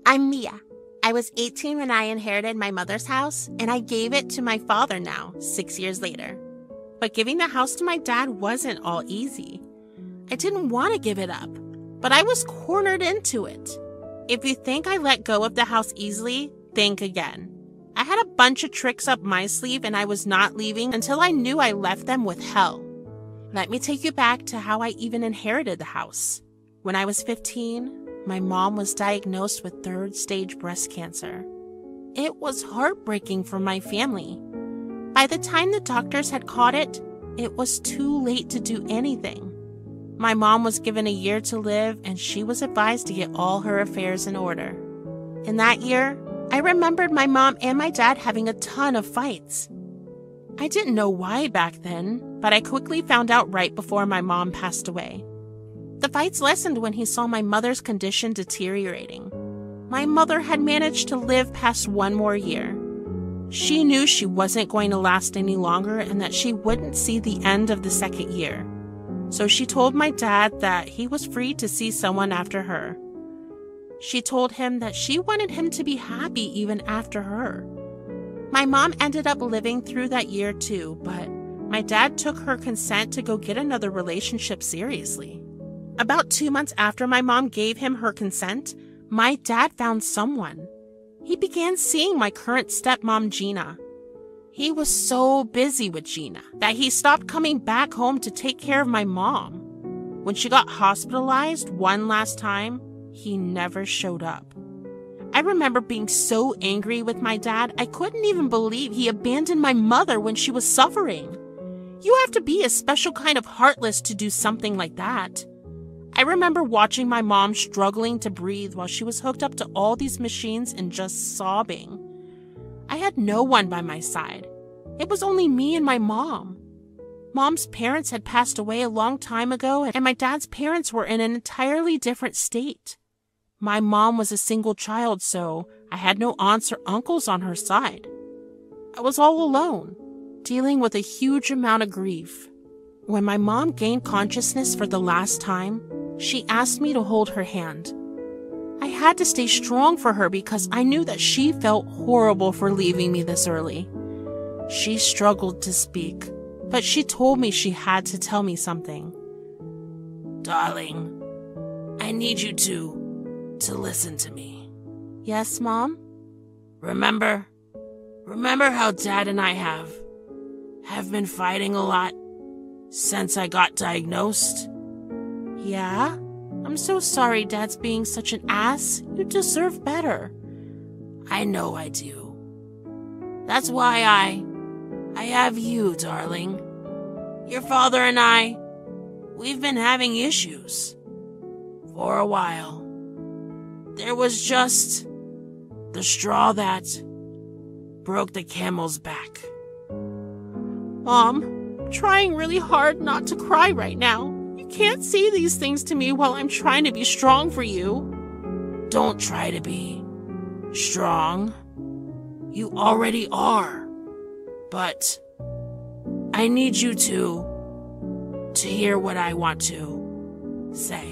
I'm Mia. I was 18 when I inherited my mother's house, and I gave it to my father now, 6 years later. But giving the house to my dad wasn't all easy. I didn't want to give it up, but I was cornered into it. If you think I let go of the house easily, think again. I had a bunch of tricks up my sleeve, and I was not leaving until I knew I left them with hell. Let me take you back to how I even inherited the house. When I was 15, my mom was diagnosed with third-stage breast cancer. It was heartbreaking for my family. By the time the doctors had caught it, it was too late to do anything. My mom was given a year to live, and she was advised to get all her affairs in order. In that year, I remembered my mom and my dad having a ton of fights. I didn't know why back then, but I quickly found out right before my mom passed away. The fights lessened when he saw my mother's condition deteriorating. My mother had managed to live past one more year. She knew she wasn't going to last any longer and that she wouldn't see the end of the second year. So she told my dad that he was free to see someone after her. She told him that she wanted him to be happy even after her. My mom ended up living through that year too, but my dad took her consent to go get another relationship seriously. About 2 months after my mom gave him her consent, my dad found someone. He began seeing my current stepmom, Gina. He was so busy with Gina that he stopped coming back home to take care of my mom. When she got hospitalized one last time, he never showed up. I remember being so angry with my dad, I couldn't even believe he abandoned my mother when she was suffering. You have to be a special kind of heartless to do something like that. I remember watching my mom struggling to breathe while she was hooked up to all these machines and just sobbing. I had no one by my side. It was only me and my mom. Mom's parents had passed away a long time ago, and my dad's parents were in an entirely different state. My mom was a single child, so I had no aunts or uncles on her side. I was all alone, dealing with a huge amount of grief. When my mom gained consciousness for the last time, she asked me to hold her hand. I had to stay strong for her because I knew that she felt horrible for leaving me this early. She struggled to speak, but she told me she had to tell me something. Darling, I need you to listen to me. Yes, Mom? Remember how Dad and I have been fighting a lot since I got diagnosed? Yeah? I'm so sorry Dad's being such an ass. You deserve better. I know I do. That's why I have you, darling. Your father and we've been having issues for a while. There was just the straw that broke the camel's back. Mom, I'm trying really hard not to cry right now. You can't say these things to me while I'm trying to be strong for you. Don't try to be strong. You already are. But I need you to hear what I want to say.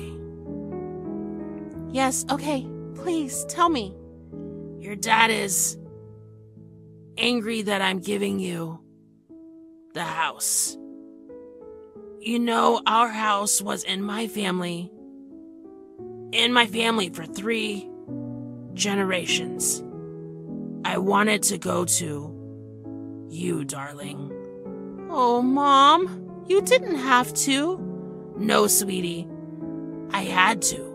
Yes, okay. Please, tell me. Your dad is angry that I'm giving you the house. You know, our house was in my family for 3 generations. I wanted to go to you, darling. Oh, Mom, you didn't have to. No, sweetie. I had to.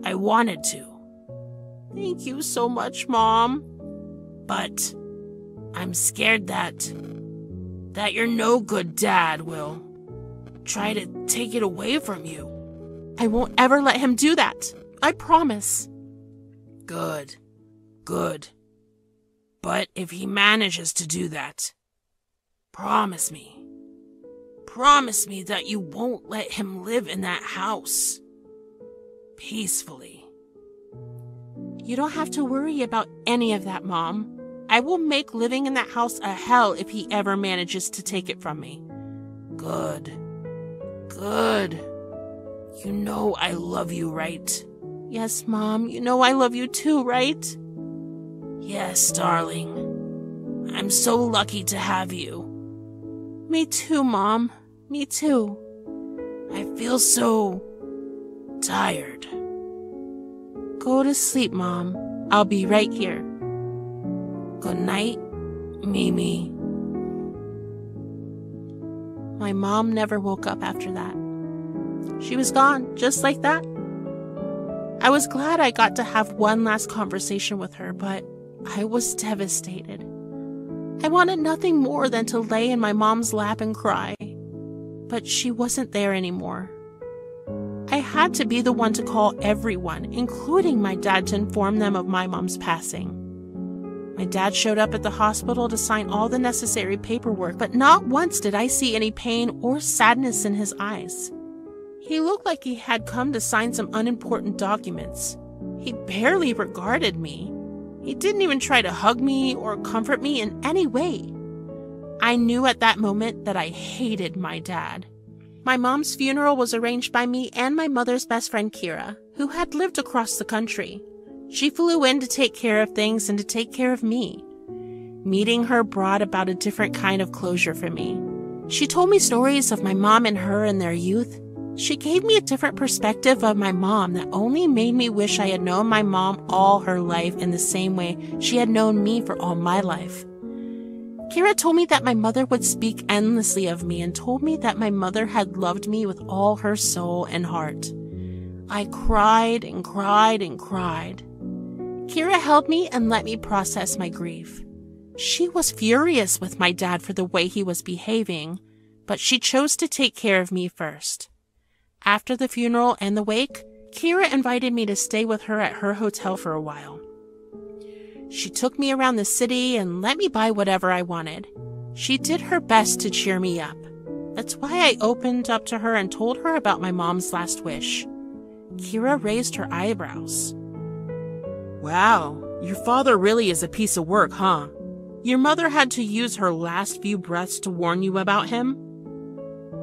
I wanted to. Thank you so much, Mom. But I'm scared that your no good dad will try to take it away from you. I won't ever let him do that. I promise. Good. But if he manages to do that, promise me that you won't let him live in that house peacefully. You don't have to worry about any of that, Mom. I will make living in that house a hell if he ever manages to take it from me. Good. You know I love you, right? Yes, Mom, you know I love you too, right? Yes, darling. I'm so lucky to have you. Me too, Mom. Me too. I feel so tired. Go to sleep, Mom. I'll be right here. Good night, Mimi. My mom never woke up after that. She was gone, just like that. I was glad I got to have one last conversation with her, but I was devastated. I wanted nothing more than to lay in my mom's lap and cry, but she wasn't there anymore. I had to be the one to call everyone, including my dad, to inform them of my mom's passing. My dad showed up at the hospital to sign all the necessary paperwork, but not once did I see any pain or sadness in his eyes. He looked like he had come to sign some unimportant documents. He barely regarded me. He didn't even try to hug me or comfort me in any way. I knew at that moment that I hated my dad. My mom's funeral was arranged by me and my mother's best friend, Kira, who had lived across the country. She flew in to take care of things and to take care of me. Meeting her brought about a different kind of closure for me. She told me stories of my mom and her in their youth. She gave me a different perspective of my mom that only made me wish I had known my mom all her life in the same way she had known me for all my life. Kira told me that my mother would speak endlessly of me and told me that my mother had loved me with all her soul and heart. I cried and cried and cried. Kira held me and let me process my grief. She was furious with my dad for the way he was behaving, but she chose to take care of me first. After the funeral and the wake, Kira invited me to stay with her at her hotel for a while. She took me around the city and let me buy whatever I wanted. She did her best to cheer me up. That's why I opened up to her and told her about my mom's last wish. Kira raised her eyebrows. Wow, your father really is a piece of work, huh? Your mother had to use her last few breaths to warn you about him?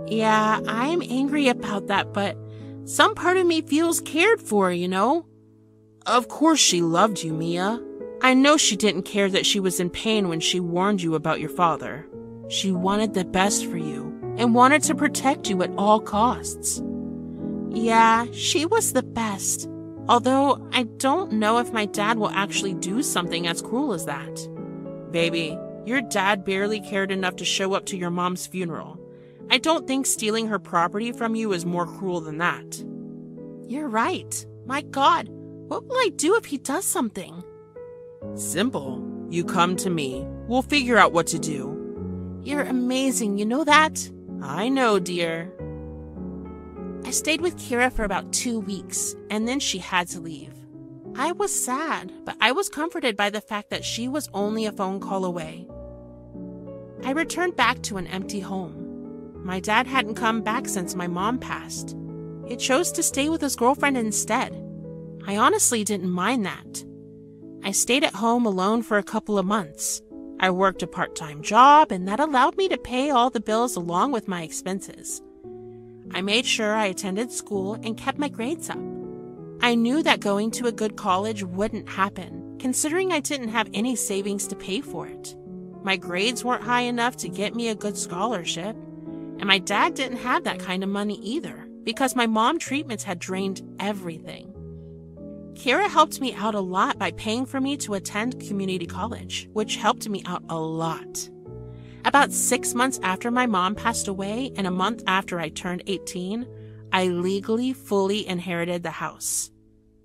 Yeah, I'm angry about that, but some part of me feels cared for, you know? Of course she loved you, Mia. I know she didn't care that she was in pain when she warned you about your father. She wanted the best for you and wanted to protect you at all costs. Yeah, she was the best. Although I don't know if my dad will actually do something as cruel as that. Baby, your dad barely cared enough to show up to your mom's funeral. I don't think stealing her property from you is more cruel than that. You're right. My God, what will I do if he does something? Simple. You come to me. We'll figure out what to do. You're amazing, you know that? I know, dear. I stayed with Kira for about 2 weeks, and then she had to leave. I was sad, but I was comforted by the fact that she was only a phone call away. I returned back to an empty home. My dad hadn't come back since my mom passed. He chose to stay with his girlfriend instead. I honestly didn't mind that. I stayed at home alone for a couple of months. I worked a part-time job, and that allowed me to pay all the bills along with my expenses. I made sure I attended school and kept my grades up. I knew that going to a good college wouldn't happen, considering I didn't have any savings to pay for it. My grades weren't high enough to get me a good scholarship, and my dad didn't have that kind of money either, because my mom treatments had drained everything. Kira helped me out a lot by paying for me to attend community college, which helped me out a lot. About 6 months after my mom passed away and a month after I turned 18, I legally fully inherited the house.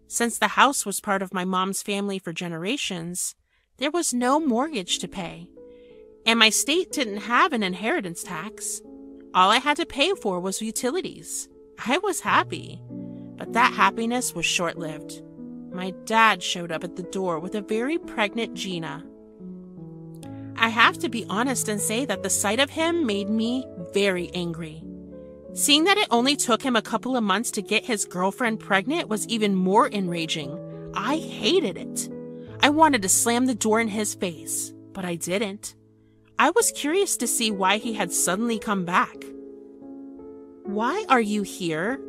Since the house was part of my mom's family for generations, there was no mortgage to pay, and my state didn't have an inheritance tax. All I had to pay for was utilities. I was happy, but that happiness was short-lived. My dad showed up at the door with a very pregnant Gina. I have to be honest and say that the sight of him made me very angry. Seeing that it only took him a couple of months to get his girlfriend pregnant was even more enraging. I hated it. I wanted to slam the door in his face, but I didn't. I was curious to see why he had suddenly come back. "Why are you here?"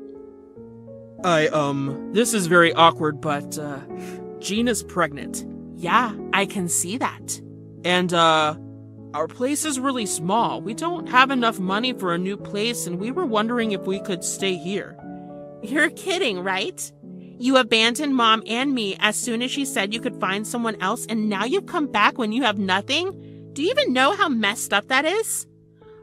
This is very awkward, but, Gina's pregnant. Yeah, I can see that. And, our place is really small. We don't have enough money for a new place, and we were wondering if we could stay here. You're kidding, right? You abandoned Mom and me as soon as she said you could find someone else, and now you've come back when you have nothing? Do you even know how messed up that is?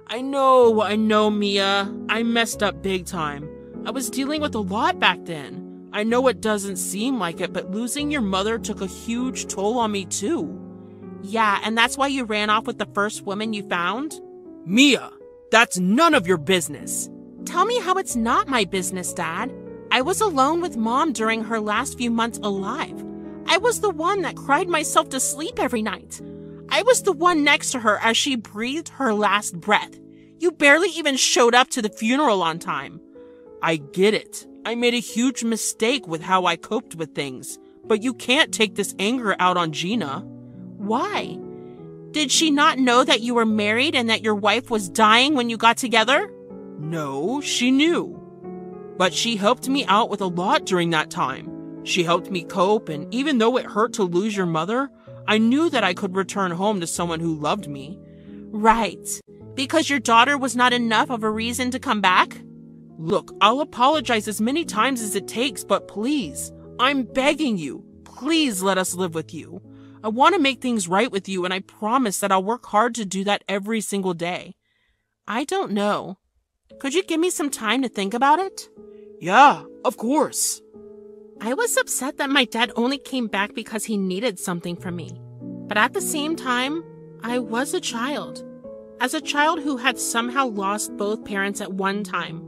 I know, Mia. I messed up big time. I was dealing with a lot back then. I know it doesn't seem like it, but losing your mother took a huge toll on me too. Yeah, and that's why you ran off with the first woman you found? Mia, that's none of your business. Tell me how it's not my business, Dad. I was alone with Mom during her last few months alive. I was the one that cried myself to sleep every night. I was the one next to her as she breathed her last breath. You barely even showed up to the funeral on time. I get it. I made a huge mistake with how I coped with things, but you can't take this anger out on Gina. Why? Did she not know that you were married and that your wife was dying when you got together? No, she knew. But she helped me out with a lot during that time. She helped me cope, and even though it hurt to lose your mother, I knew that I could return home to someone who loved me. Right. Because your daughter was not enough of a reason to come back? Look, I'll apologize as many times as it takes, but please, I'm begging you, please let us live with you. I want to make things right with you, and I promise that I'll work hard to do that every single day. I don't know. Could you give me some time to think about it? Yeah, of course. I was upset that my dad only came back because he needed something from me. But at the same time, I was a child. As a child who had somehow lost both parents at one time.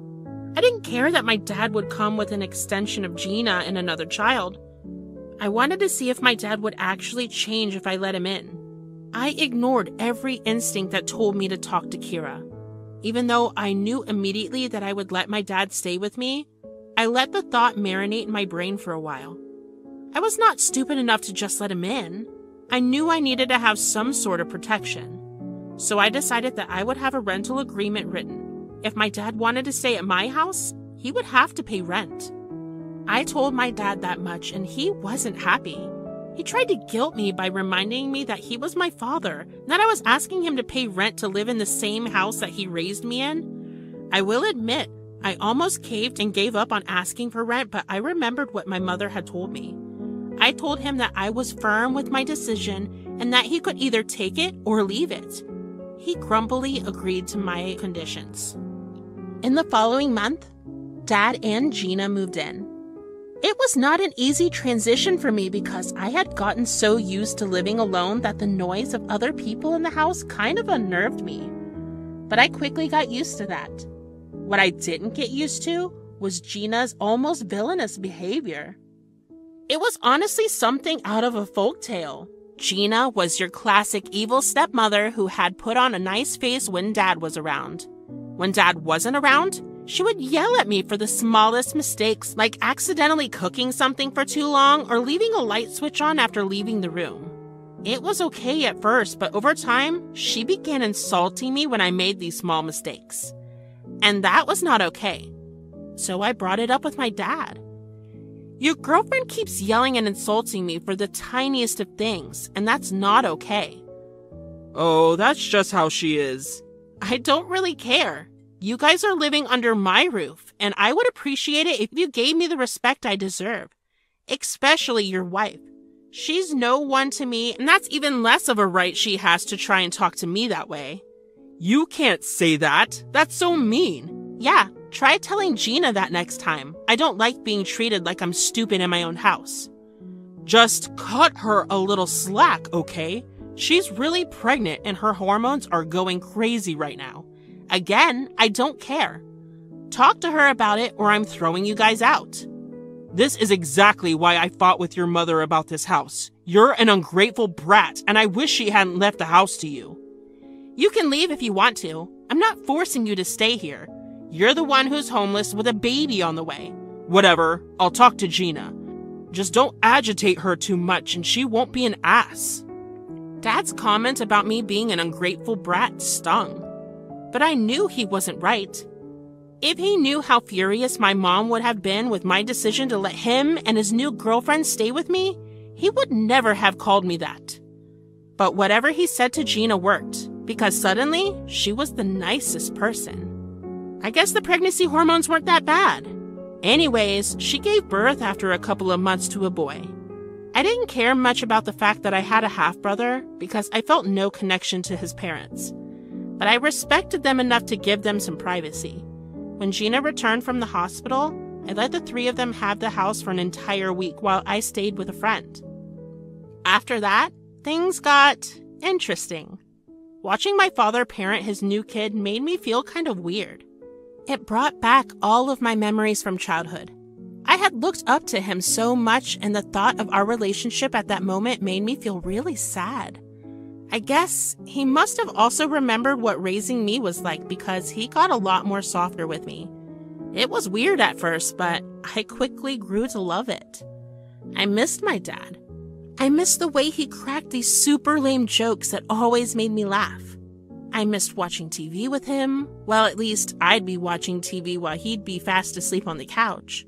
I didn't care that my dad would come with an extension of Gina and another child. I wanted to see if my dad would actually change if I let him in. I ignored every instinct that told me to talk to Kira. Even though I knew immediately that I would let my dad stay with me, I let the thought marinate in my brain for a while. I was not stupid enough to just let him in. I knew I needed to have some sort of protection. So I decided that I would have a rental agreement written. If my dad wanted to stay at my house, he would have to pay rent. I told my dad that much, and he wasn't happy. He tried to guilt me by reminding me that he was my father, and that I was asking him to pay rent to live in the same house that he raised me in. I will admit, I almost caved and gave up on asking for rent, but I remembered what my mother had told me. I told him that I was firm with my decision and that he could either take it or leave it. He grumpily agreed to my conditions. In the following month, Dad and Gina moved in. It was not an easy transition for me because I had gotten so used to living alone that the noise of other people in the house kind of unnerved me. But I quickly got used to that. What I didn't get used to was Gina's almost villainous behavior. It was honestly something out of a folktale. Gina was your classic evil stepmother who had put on a nice face when Dad was around. When Dad wasn't around, she would yell at me for the smallest mistakes, like accidentally cooking something for too long or leaving a light switch on after leaving the room. It was okay at first, but over time, she began insulting me when I made these small mistakes. And that was not okay. So I brought it up with my dad. Your girlfriend keeps yelling and insulting me for the tiniest of things, and that's not okay. Oh, that's just how she is. I don't really care. You guys are living under my roof, and I would appreciate it if you gave me the respect I deserve. Especially your wife. She's no one to me, and that's even less of a right she has to try and talk to me that way. You can't say that. That's so mean. Yeah, try telling Gina that next time. I don't like being treated like I'm stupid in my own house. Just cut her a little slack, okay? She's really pregnant and her hormones are going crazy right now. Again, I don't care. Talk to her about it or I'm throwing you guys out. This is exactly why I fought with your mother about this house. You're an ungrateful brat, and I wish she hadn't left the house to you. You can leave if you want to. I'm not forcing you to stay here. You're the one who's homeless with a baby on the way. Whatever, I'll talk to Gina. Just don't agitate her too much and she won't be an ass. Dad's comment about me being an ungrateful brat stung. But I knew he wasn't right. If he knew how furious my mom would have been with my decision to let him and his new girlfriend stay with me, he would never have called me that. But whatever he said to Gina worked, because suddenly she was the nicest person. I guess the pregnancy hormones weren't that bad. Anyways, she gave birth after a couple of months to a boy. I didn't care much about the fact that I had a half-brother because I felt no connection to his parents. But I respected them enough to give them some privacy. When Gina returned from the hospital, I let the three of them have the house for an entire week while I stayed with a friend. After that, things got interesting. Watching my father parent his new kid made me feel kind of weird. It brought back all of my memories from childhood. I had looked up to him so much, and the thought of our relationship at that moment made me feel really sad. I guess he must have also remembered what raising me was like because he got a lot more softer with me. It was weird at first, but I quickly grew to love it. I missed my dad. I missed the way he cracked these super lame jokes that always made me laugh. I missed watching TV with him. Well, at least I'd be watching TV while he'd be fast asleep on the couch.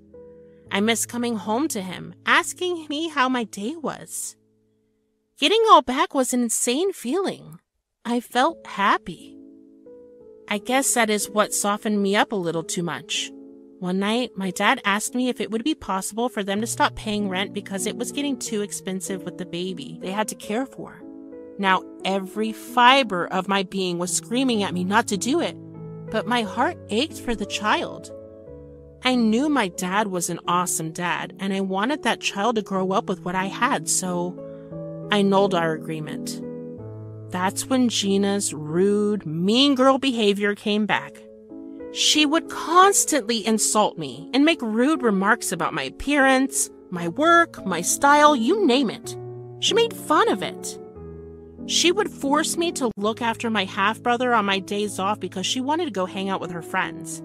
I missed coming home to him, asking me how my day was. Getting all back was an insane feeling. I felt happy. I guess that is what softened me up a little too much. One night, my dad asked me if it would be possible for them to stop paying rent because it was getting too expensive with the baby they had to care for. Now, every fiber of my being was screaming at me not to do it, but my heart ached for the child. I knew my dad was an awesome dad, and I wanted that child to grow up with what I had, so I annulled our agreement. That's when Gina's rude, mean girl behavior came back. She would constantly insult me and make rude remarks about my appearance, my work, my style, you name it. She made fun of it. She would force me to look after my half-brother on my days off because she wanted to go hang out with her friends.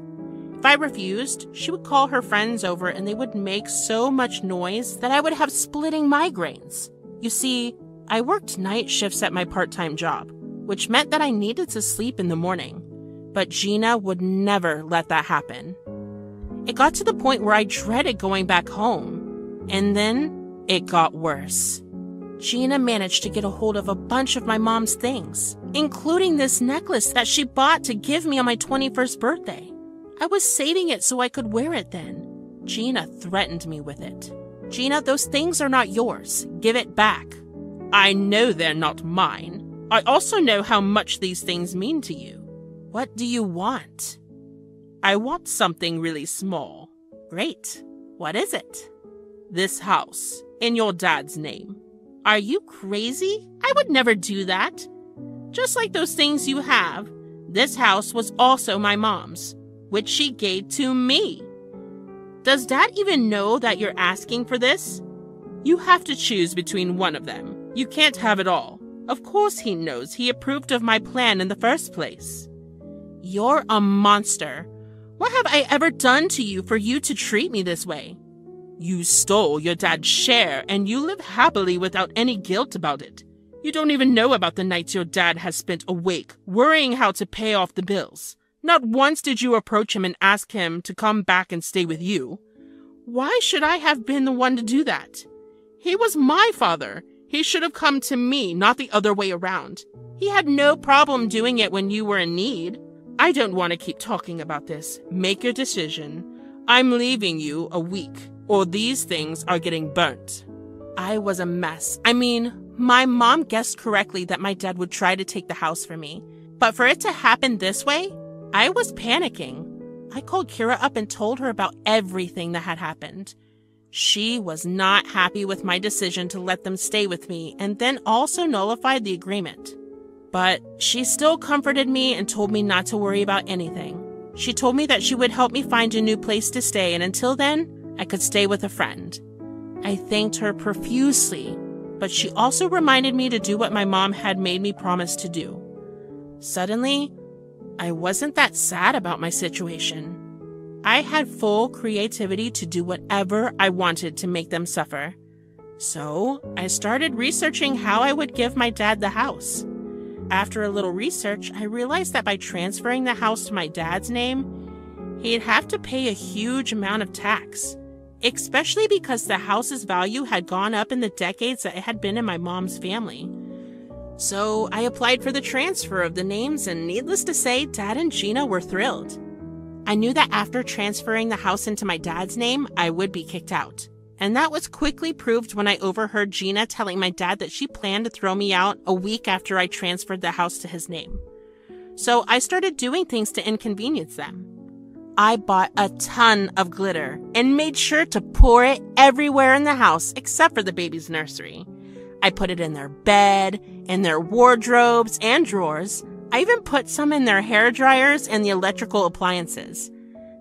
If I refused, she would call her friends over and they would make so much noise that I would have splitting migraines. You see, I worked night shifts at my part-time job, which meant that I needed to sleep in the morning. But Gina would never let that happen. It got to the point where I dreaded going back home. And then it got worse. Gina managed to get a hold of a bunch of my mom's things, including this necklace that she bought to give me on my 21st birthday. I was saving it so I could wear it then. Gina threatened me with it. Gina, those things are not yours. Give it back. I know they're not mine. I also know how much these things mean to you. What do you want? I want something really small. Great. What is it? This house, in your dad's name. Are you crazy? I would never do that. Just like those things you have, this house was also my mom's, which she gave to me. Does Dad even know that you're asking for this? You have to choose between one of them. You can't have it all. Of course he knows. He approved of my plan in the first place. You're a monster. What have I ever done to you for you to treat me this way? You stole your dad's share, and you live happily without any guilt about it. You don't even know about the nights your dad has spent awake, worrying how to pay off the bills. Not once did you approach him and ask him to come back and stay with you. Why should I have been the one to do that? He was my father. He should have come to me, not the other way around. He had no problem doing it when you were in need. I don't want to keep talking about this. Make your decision. I'm leaving you a week, or these things are getting burnt. I was a mess. I mean, my mom guessed correctly that my dad would try to take the house from me. But for it to happen this way, I was panicking. I called Kira up and told her about everything that had happened. She was not happy with my decision to let them stay with me and then also nullified the agreement. But she still comforted me and told me not to worry about anything. She told me that she would help me find a new place to stay, and until then, I could stay with a friend. I thanked her profusely, but she also reminded me to do what my mom had made me promise to do. Suddenly, I wasn't that sad about my situation. I had full creativity to do whatever I wanted to make them suffer. So, I started researching how I would give my dad the house. After a little research, I realized that by transferring the house to my dad's name, he'd have to pay a huge amount of tax, especially because the house's value had gone up in the decades that it had been in my mom's family. So I applied for the transfer of the names, and needless to say, Dad and Gina were thrilled. I knew that after transferring the house into my dad's name, I would be kicked out. And that was quickly proved when I overheard Gina telling my dad that she planned to throw me out a week after I transferred the house to his name. So I started doing things to inconvenience them. I bought a ton of glitter and made sure to pour it everywhere in the house except for the baby's nursery. I put it in their bed, in their wardrobes and drawers. I even put some in their hair dryers and the electrical appliances.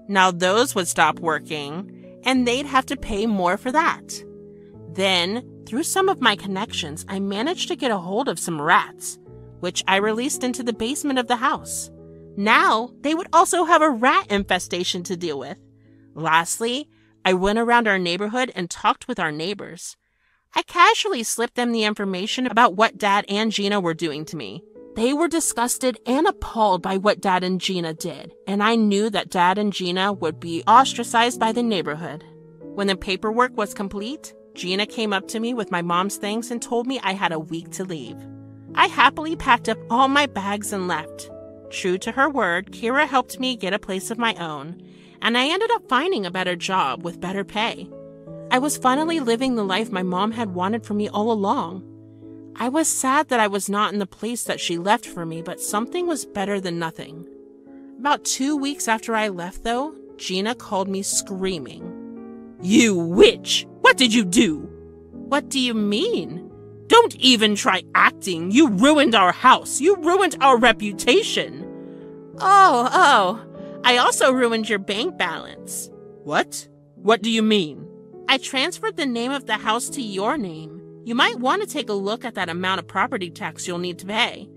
Now those would stop working, and they'd have to pay more for that. Then, through some of my connections, I managed to get a hold of some rats, which I released into the basement of the house. Now, they would also have a rat infestation to deal with. Lastly, I went around our neighborhood and talked with our neighbors. I casually slipped them the information about what Dad and Gina were doing to me. They were disgusted and appalled by what Dad and Gina did, and I knew that Dad and Gina would be ostracized by the neighborhood. When the paperwork was complete, Gina came up to me with my mom's things and told me I had a week to leave. I happily packed up all my bags and left. True to her word, Kira helped me get a place of my own, and I ended up finding a better job with better pay. I was finally living the life my mom had wanted for me all along. I was sad that I was not in the place that she left for me, but something was better than nothing. About 2 weeks after I left, though, Gina called me screaming. "You witch! What did you do?" "What do you mean?" "Don't even try acting. You ruined our house. You ruined our reputation." Oh, I also ruined your bank balance." "What? What do you mean?" "I transferred the name of the house to your name. You might want to take a look at that amount of property tax you'll need to pay."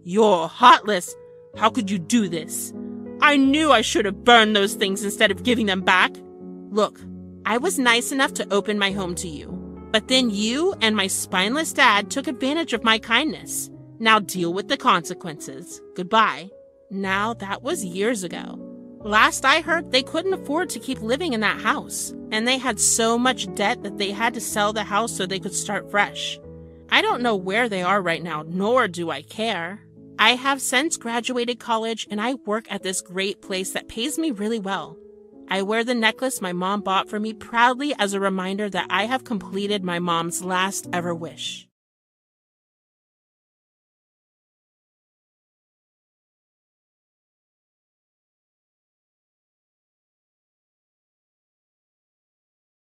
"You're heartless. How could you do this? I knew I should have burned those things instead of giving them back." "Look, I was nice enough to open my home to you, but then you and my spineless dad took advantage of my kindness. Now deal with the consequences. Goodbye." Now, that was years ago. Last I heard, they couldn't afford to keep living in that house, and they had so much debt that they had to sell the house so they could start fresh. I don't know where they are right now, nor do I care. I have since graduated college, and I work at this great place that pays me really well. I wear the necklace my mom bought for me proudly as a reminder that I have completed my mom's last ever wish.